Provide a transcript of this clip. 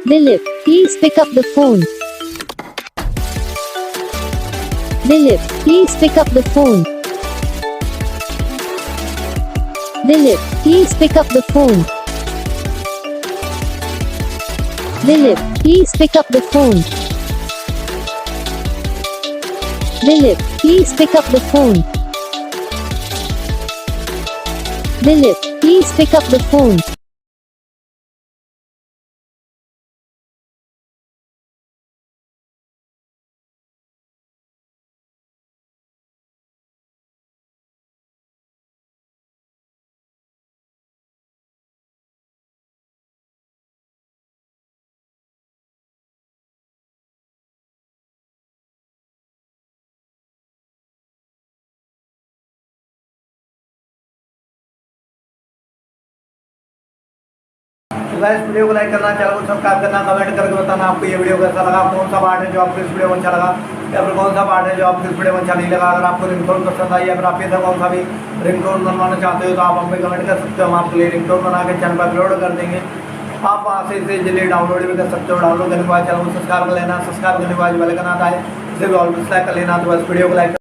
Dilip, please pick up the phone. Dilip, please pick up the phone. Dilip, please pick up the phone. Dilip, please pick up the phone. Dilip, please pick up the phone. Dilip, please pick up the phone. Guys video को like करना, channel को subscribe करना, comment करके बताना आपको ये video कैसा लगा, कौन सा पार्ट है जो आपको इस वीडियो में अच्छा लगा या फिर कौन सा पार्ट है जो आपको इस वीडियो में अच्छा नहीं लगा। अगर आपको रिंगटोन पसंद आई या फिर आप इधर कौन सा भी रिंगटोन बनवाना चाहते हो तो आप हमें कमेंट कर सकते हो, हम आपके लिए रिंगटोन बना के चैनल पर अपलोड कर देंगे। आप वहाँ से इसे जल्दी डाउनलोड भी कर सकते हो। डाउनलोड करने के बाद चैनल को सब्सक्राइब कर लेना, सब्सक्राइब करने के बाद बेल आइकन आता है, इसे भी ऑल पर सेलेक्ट कर लेना। तो बस वीडियो को लाइक